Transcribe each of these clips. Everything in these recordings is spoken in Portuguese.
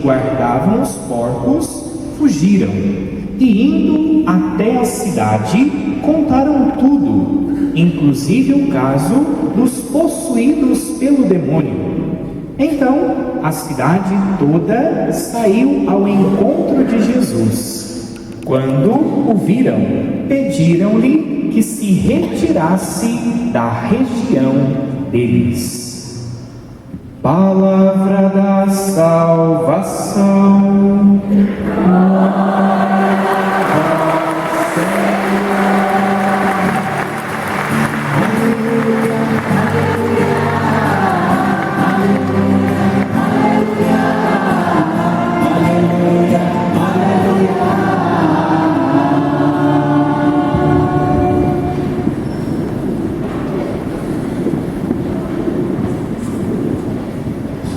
guardavam os porcos fugiram e, indo até a cidade, contaram tudo, inclusive o caso dos possuídos pelo demônio. Então a cidade toda saiu ao encontro de Jesus. Quando o viram, pediram-lhe que se retirasse da região deles. Palavra da salvação.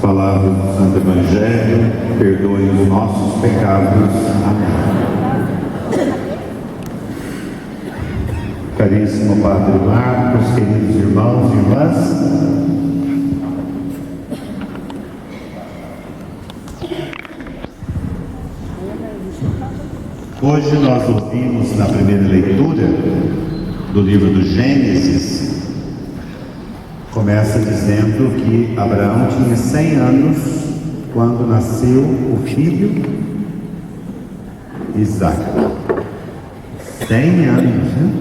Palavra do Santo Evangelho, perdoe os nossos pecados. Amém. Caríssimo Padre Marcos, queridos irmãos e irmãs, hoje nós ouvimos na primeira leitura do livro do Gênesis. Começa dizendo que Abraão tinha 100 anos quando nasceu o filho Isaac. 100 anos, né?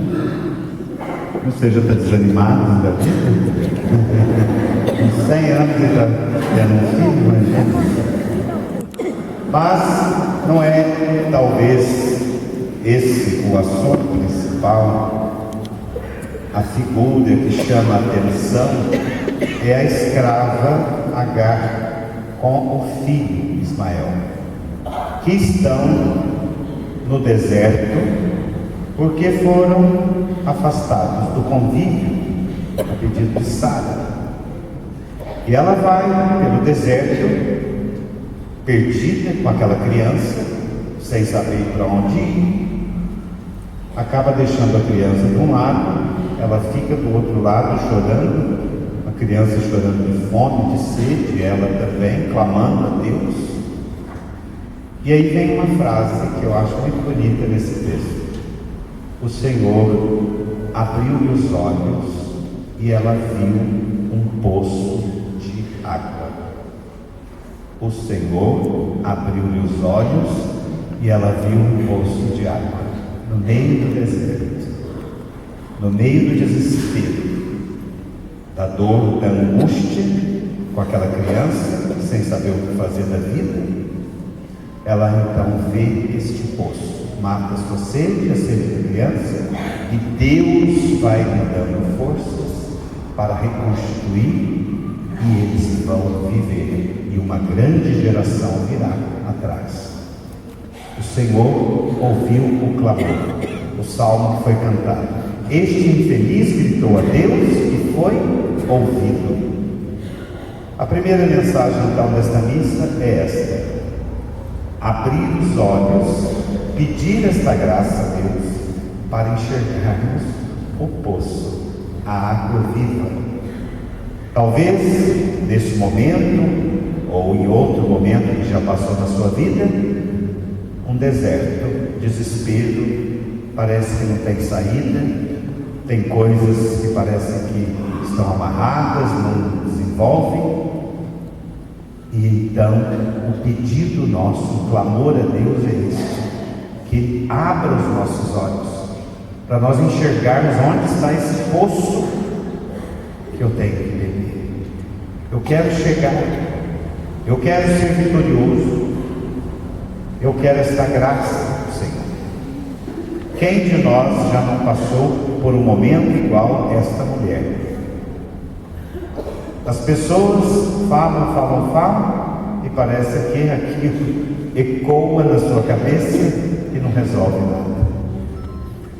Você já está desanimado da vida? Com 100 anos ele está tendo um filho, mas não é talvez esse o assunto principal. A figura que chama a atenção é a escrava Agar com o filho Ismael, que estão no deserto porque foram afastados do convívio a pedido de Sara. E ela vai pelo deserto, perdida com aquela criança, sem saber para onde ir, acaba deixando a criança de um lado. Ela fica do outro lado chorando, a criança chorando de fome, de sede, ela também clamando a Deus. E aí vem uma frase que eu acho muito bonita nesse texto. O Senhor abriu-lhe os olhos e ela viu um poço de água. O Senhor abriu-lhe os olhos e ela viu um poço de água no meio do deserto. No meio do desespero, da dor, da angústia, com aquela criança, sem saber o que fazer da vida, ela então vê este poço, mata a sua sede, a sede da criança, e Deus vai lhe dando forças para reconstituir, e eles vão viver, e uma grande geração virá atrás. O Senhor ouviu o clamor, o salmo que foi cantado. Este infeliz gritou a Deus e foi ouvido. A primeira mensagem então desta missa é esta: abrir os olhos, pedir esta graça a Deus para enxergarmos o poço, a água viva. Talvez nesse momento ou em outro momento que já passou na sua vida, um deserto, desespero, parece que não tem saída. Tem coisas que parecem que estão amarradas, não desenvolvem. E então, o pedido nosso, o clamor a Deus é isso: que abra os nossos olhos, para nós enxergarmos onde está esse poço que eu tenho que beber. Eu quero chegar, eu quero ser vitorioso, eu quero esta graça do Senhor. Quem de nós já não passou por um momento igual esta mulher? As pessoas falam e parece que aquilo ecoa na sua cabeça e não resolve nada.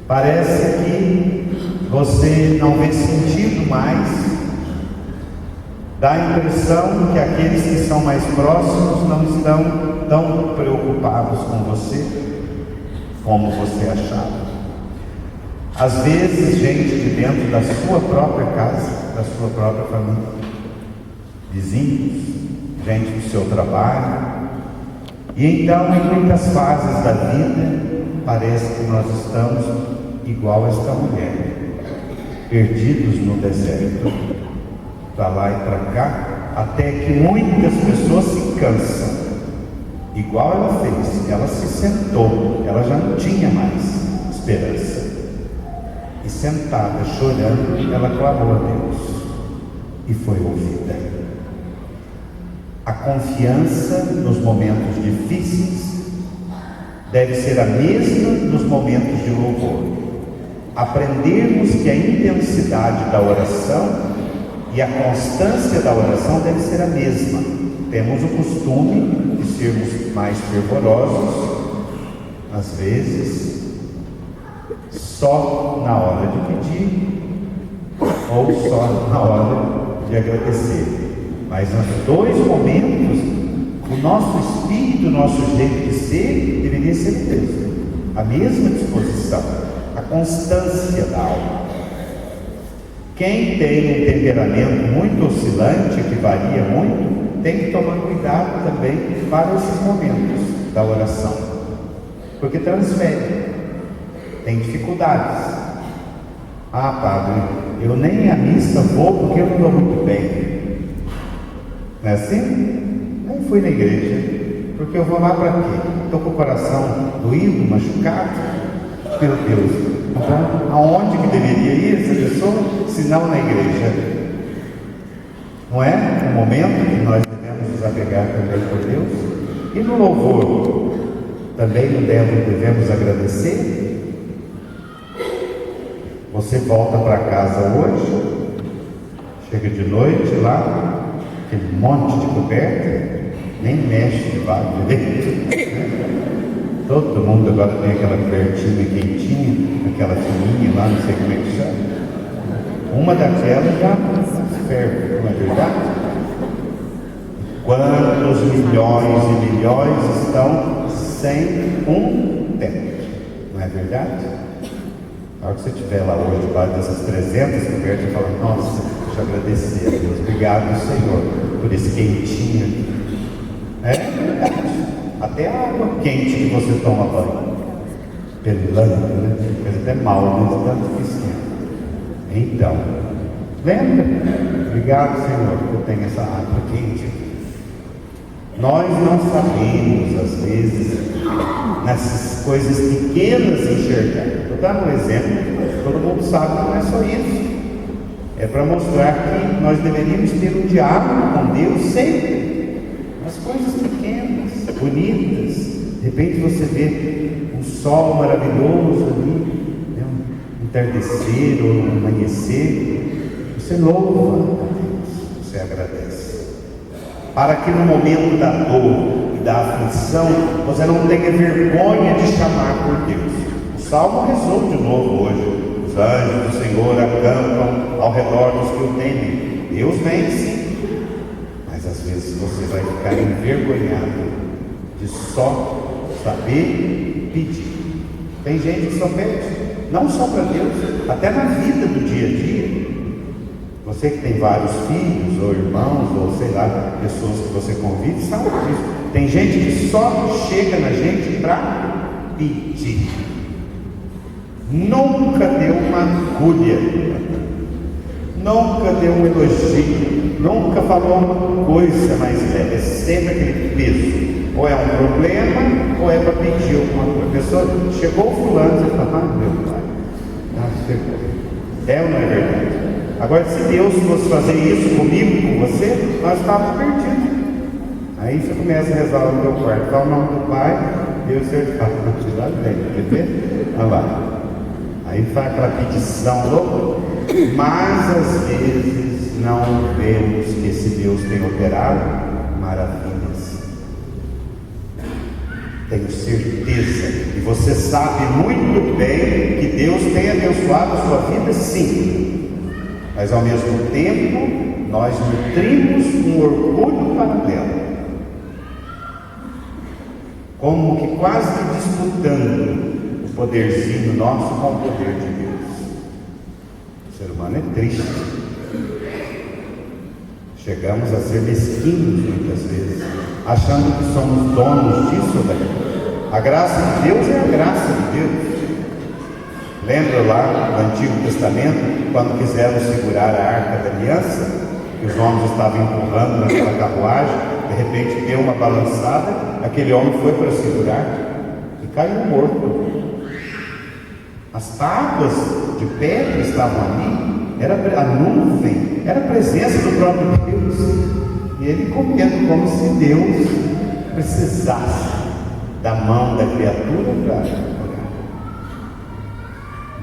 Parece que você não vê sentido mais. Dá a impressão que aqueles que são mais próximos não estão tão preocupados com você como você achava. Às vezes, gente de dentro da sua própria casa, da sua própria família, vizinhos, gente do seu trabalho, E então, em muitas fases da vida, parece que nós estamos igual a esta mulher, perdidos no deserto, para lá e para cá, até que muitas pessoas se cansam, igual ela fez. Ela se sentou, ela já não tinha mais esperança, e sentada, chorando, ela clamou a Deus, e foi ouvida. A confiança nos momentos difíceis deve ser a mesma nos momentos de louvor. Aprendermos que a intensidade da oração e a constância da oração deve ser a mesma. Temos o costume de sermos mais fervorosos, às vezes, só na hora de pedir ou só na hora de agradecer. Mas nos dois momentos, o nosso espírito, o nosso jeito de ser, deveria ser o mesmo. A mesma disposição, a constância da alma. Quem tem um temperamento muito oscilante, que varia muito, tem que tomar cuidado também para esses momentos da oração, porque transfere, tem dificuldades. Ah, padre, eu nem à missa vou porque eu não estou muito bem. Não é assim? Nem fui na igreja, porque eu vou lá para quê? Estou com o coração doído, machucado? Meu Deus, então aonde que deveria ir essa pessoa, se não na igreja? Não é um momento que nós devemos nos apegar também por Deus? E no louvor, também não devemos agradecer? Você volta para casa hoje, chega de noite lá, aquele monte de coberta, nem mexe debaixo direito. Todo mundo agora tem aquela cobertinha quentinha, aquela fininha lá, não sei como é que chama. Uma daquelas já ferve, não é verdade? Quantos milhões e milhões estão sem um teto, não é verdade? Na hora que você estiver lá hoje, lá dessas 300 cobertas, você fala, nossa, deixa eu agradecer a Deus, obrigado Senhor, por esse quentinho aqui. É verdade. Até a água quente que você toma banho, pelando, né? Faz até mal, né? Tanto que esquenta. Então, lembra? Obrigado Senhor, que eu tenho essa água quente aqui. Nós não sabemos, às vezes, nessas coisas pequenas enxergar. Vou dar um exemplo, todo mundo sabe que não é só isso. É para mostrar que nós deveríamos ter um diálogo com Deus sempre. As coisas pequenas, bonitas. De repente você vê um sol maravilhoso ali, né? Um entardecer ou um amanhecer. Você louva a Deus, você agradece. Para que no momento da dor e da aflição, você não tenha vergonha de chamar por Deus. O Salmo rezou de novo hoje. Os anjos do Senhor acampam ao redor dos que o temem. Deus vem sim. Mas às vezes você vai ficar envergonhado de só saber pedir. Tem gente que só pede, não só para Deus, até na vida do dia a dia. Você que tem vários filhos, ou irmãos, ou sei lá, pessoas que você convive, sabe disso. Tem gente que só chega na gente para pedir. Nunca deu uma agulha, nunca deu um elogio, nunca falou uma coisa mais leve, é sempre aquele peso. Ou é um problema, ou é para pedir alguma coisa. A pessoa chegou fulano, você fala, ah, meu pai, chegou. É ou não é verdade? Agora, se Deus fosse fazer isso comigo, com você, nós estávamos perdidos. Aí você começa a rezar lá no teu quarto, fala o nome do Pai, Deus certifica, lá vem, quer ver? Olha lá. Aí faz aquela petição louca, mas às vezes não vemos que esse Deus tem operado maravilhas. Tenho certeza, e você sabe muito bem que Deus tem abençoado a sua vida, sim, mas ao mesmo tempo nós nutrimos um orgulho paralelo, como que quase que disputando o poderzinho nosso com o poder de Deus. O ser humano é triste. Chegamos a ser mesquinhos muitas vezes. achando que somos donos disso ou daquilo. A graça de Deus é a graça de Deus. Lembra lá no Antigo Testamento, quando quiseram segurar a Arca da Aliança, que os homens estavam empurrando naquela carruagem, de repente deu uma balançada, aquele homem foi para segurar e caiu morto. As tábuas de pedra estavam ali, era a nuvem, era a presença do próprio Deus, e ele comendo como se Deus precisasse da mão da criatura para orar.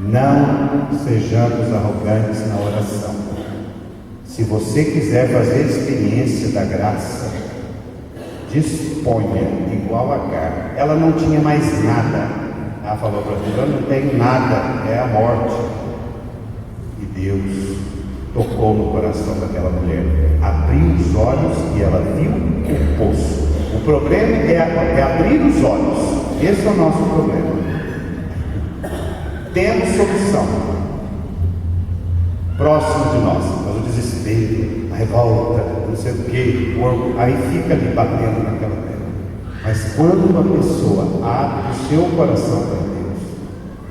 Não sejamos arrogantes na oração. Se você quiser fazer a experiência da graça, disponha igual a Agar. Ela não tinha mais nada. Ela falou para Deus: eu não tenho nada, é a morte. E Deus tocou no coração daquela mulher, abriu os olhos e ela viu o poço. O problema é abrir os olhos. Esse é o nosso problema. Temos solução próximo de nós, mas o desespero, a revolta, não sei o que, aí fica ali batendo naquela terra. Mas quando a pessoa abre o seu coração para Deus,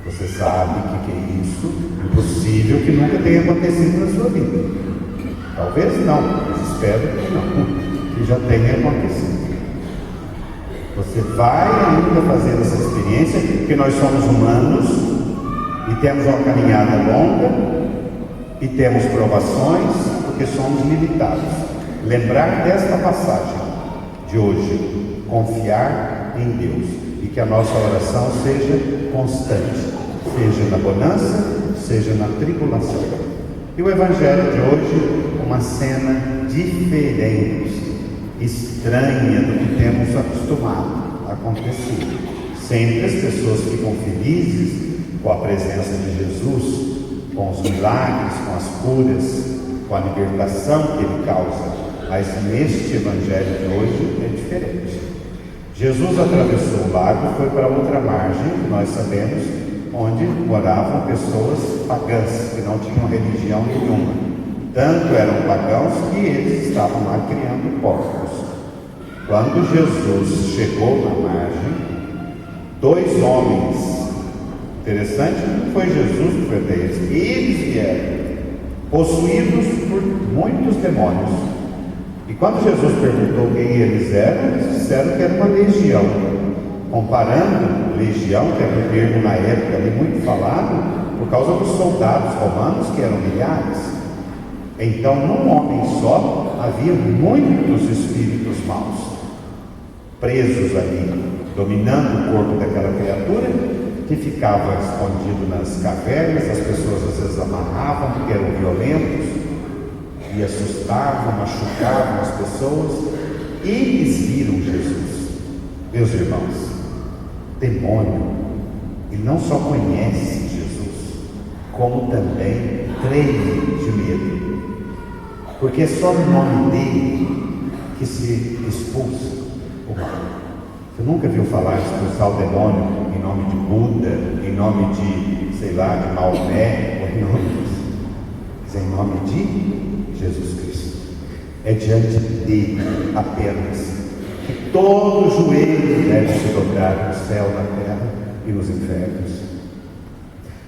você sabe que é isso, impossível que nunca tenha acontecido na sua vida. Talvez não, mas espero que não, que já tenha acontecido. Você vai ainda fazer essa experiência, porque nós somos humanos e temos uma caminhada longa e temos provações, porque somos limitados. Lembrar desta passagem de hoje, confiar em Deus e que a nossa oração seja constante, seja na bonança, seja na tribulação. E o Evangelho de hoje, uma cena diferente, estranha do que temos acostumado a acontecer. Sempre as pessoas ficam felizes com a presença de Jesus, com os milagres, com as curas, com a libertação que ele causa. Mas neste Evangelho de hoje é diferente. Jesus atravessou o lago e foi para outra margem, que nós sabemos, onde moravam pessoas pagãs, que não tinham religião nenhuma. Tanto eram pagãos que eles estavam lá criando porcos. Quando Jesus chegou na margem, dois homens, interessante, não foi Jesus que foi até eles vieram, possuídos por muitos demônios. E quando Jesus perguntou quem eles eram, eles disseram que era uma legião. Comparando legião, que era um termo na época ali muito falado, por causa dos soldados romanos, que eram milhares. Então, num homem só, havia muitos espíritos maus, presos ali, dominando o corpo daquela criatura, que ficava escondido nas cavernas. As pessoas às vezes amarravam, porque eram violentos, e assustavam, machucavam as pessoas. Eles viram Jesus. Meus irmãos, demônio, ele não só conhece Jesus, como também treme de medo, porque é só no nome dele que se expulsa o mal. Você nunca viu falar de expulsar o demônio em nome de Buda, em nome de, sei lá, de Maomé, ou em nome disso? Mas é em nome de Jesus Cristo. É diante dele apenas que todo joelho deve se dobrar no céu, na terra e nos infernos.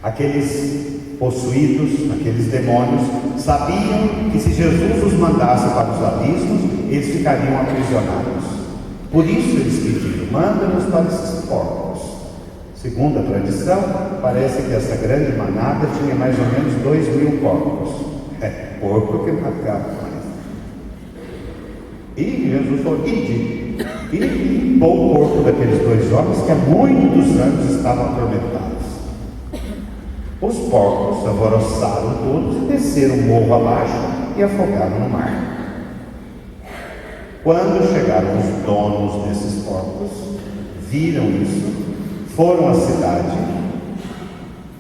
Aqueles possuídos, aqueles demônios, sabiam que se Jesus os mandasse para os abismos, eles ficariam aprisionados. Por isso eles pediram: manda-nos para esses porcos. Segundo a tradição, parece que essa grande manada tinha mais ou menos 2.000 porcos. Porco que matava mais. E Jesus falou: ide. E limpou o corpo daqueles dois homens que há muitos anos estavam atormentados. Os porcos alvoroçaram todos e desceram o morro abaixo e afogaram no mar. Quando chegaram os donos desses porcos, viram isso, foram à cidade,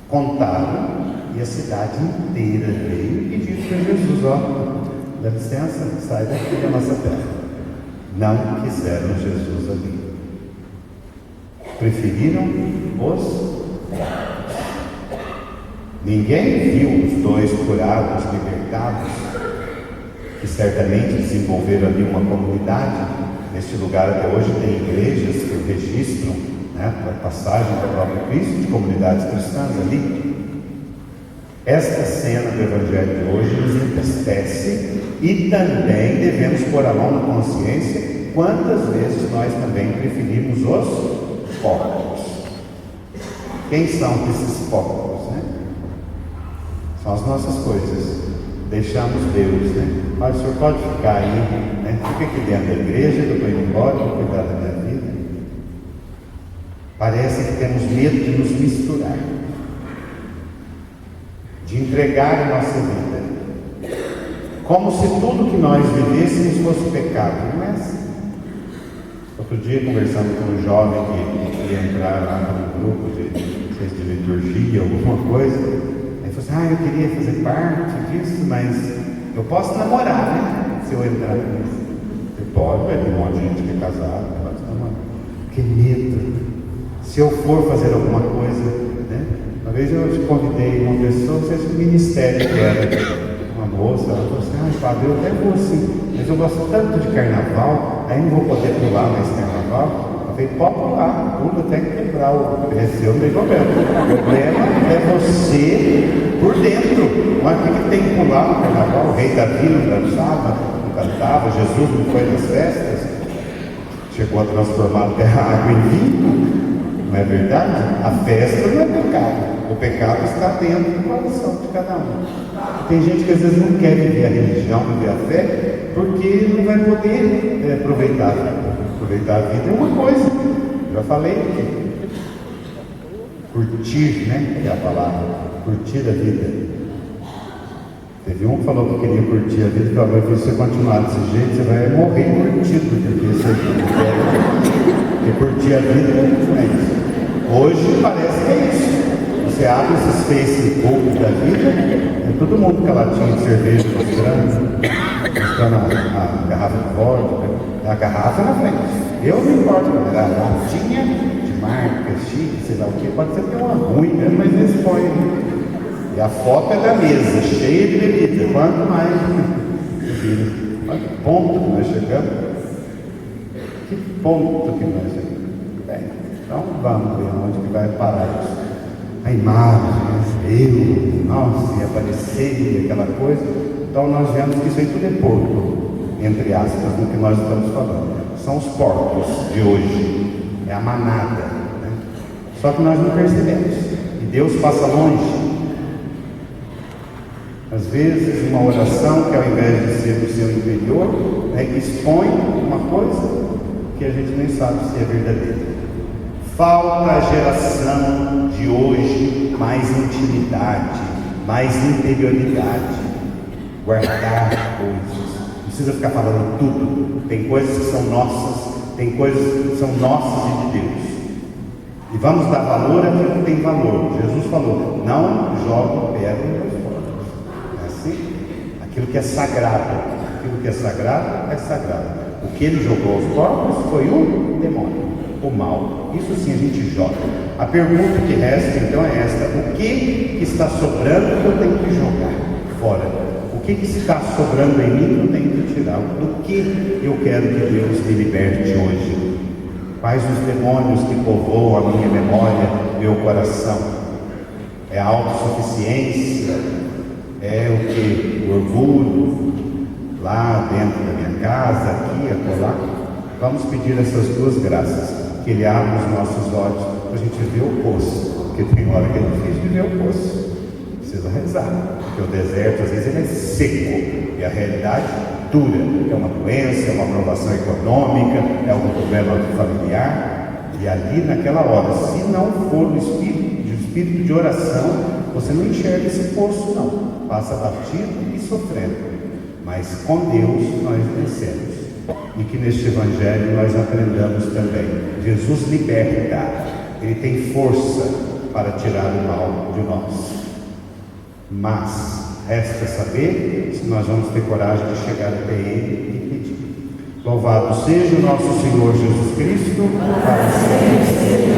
contaram, e a cidade inteira veio e pediu para Jesus: ó, dá licença, sai daqui da nossa terra. Não quiseram Jesus ali. Preferiram os porcos. Ninguém viu os dois curados, libertados, que certamente desenvolveram ali uma comunidade, Neste lugar até hoje tem igrejas que registram, né, a passagem do próprio Cristo, de comunidades cristãs ali. Esta cena do Evangelho de hoje nos entristece e também devemos pôr a mão na consciência quantas vezes nós também preferimos os porcos. Quem são esses porcos, né? São as nossas coisas. Deixamos Deus, né? Mas o senhor pode ficar aí, né? Fica aqui dentro da igreja, que eu estou indo embora, vou cuidar da minha vida. Parece que temos medo de nos misturar, de entregar a nossa vida, como se tudo que nós vivêssemos fosse pecado. Não é assim. Outro dia, conversando com um jovem que ia entrar lá no grupo de liturgia, alguma coisa, ele falou assim: eu queria fazer parte disso, mas eu posso namorar, né? Se eu entrar nisso. Você pode, tem um monte de gente que é casado, pode namorar. Que medo! Se eu for fazer alguma coisa, né? Uma vez eu te convidei uma pessoa, não sei se o ministério que era uma moça, ela falou assim: padre, eu até vou sim, mas eu gosto tanto de carnaval, aí não vou poder pular mais carnaval. Eu falei: pode pular, pula até quebrar o receu, não tem problema. O problema é você por dentro. Mas o que tem que pular no carnaval? O rei Davi não dançava, não cantava, Jesus não foi nas festas, chegou a transformar até a água em vinho. Não é verdade? A festa não é pecado. O pecado está dentro do coração de cada um. Tem gente que às vezes não quer viver a religião, viver a fé, porque não vai poder aproveitar a vida. Aproveitar a vida é uma coisa. Eu já falei aqui. Curtir, né? Que é a palavra. Curtir a vida. Teve um que falou que queria curtir a vida, e falou: se você continuar desse jeito, você vai morrer curtido, porque você quer curtir a vida não é isso. Hoje parece que é isso. Você abre esses Facebook da vida, é todo mundo com a latinha de cerveja mostrando a garrafa de vodka, a garrafa na frente. Eu não importo, a latinha de marca, chique, sei lá o que, pode ser que é uma ruim mesmo, mas eles põem. E a foto é da mesa, cheia de bebida. Quanto mais bebida. Olha que ponto que nós chegamos. Que ponto que nós chegamos. Bem, então vamos ver onde que vai parar isso. A imagem, nossa, e aparecer, aquela coisa. Então nós vemos que isso aí tudo é porco, entre aspas, no que nós estamos falando. São os porcos de hoje. É a manada, né? Só que nós não percebemos. E Deus passa longe. Às vezes, uma oração que ao invés de ser do seu interior, expõe uma coisa que a gente nem sabe se é verdadeira. Falta a geração de hoje mais intimidade, mais interioridade, guardar coisas. Não precisa ficar falando tudo. Tem coisas que são nossas, tem coisas que são nossas e de Deus. E vamos dar valor àquilo que tem valor. Jesus falou: não jogue pedra nos porcos. É assim? Aquilo que é sagrado. Aquilo que é sagrado é sagrado. O que ele jogou aos porcos foi o demônio, o mal. Isso sim a gente joga. A pergunta que resta então é esta: o que está sobrando que eu tenho que jogar fora? O que está sobrando em mim que eu tenho que tirar? Do que eu quero que Deus me liberte hoje? Quais os demônios que povoam a minha memória, meu coração? É a autossuficiência? É o que? O orgulho? Lá dentro da minha casa, aqui, acolá? Vamos pedir essas duas graças. Que Ele abra os nossos olhos para a gente ver o poço. Porque tem hora que é difícil de ver o poço. Precisa rezar. Porque o deserto, às vezes, ele é seco. E a realidade dura. É uma doença, é uma provação econômica, é algum problema familiar. E ali, naquela hora, se não for o espírito de oração, você não enxerga esse poço, não. Passa batido e sofrendo. Mas com Deus nós vencemos. E que neste Evangelho nós aprendamos também. Jesus liberta. Ele tem força para tirar o mal de nós. Mas resta saber se nós vamos ter coragem de chegar até Ele e pedir. Louvado seja o nosso Senhor Jesus Cristo, para sempre.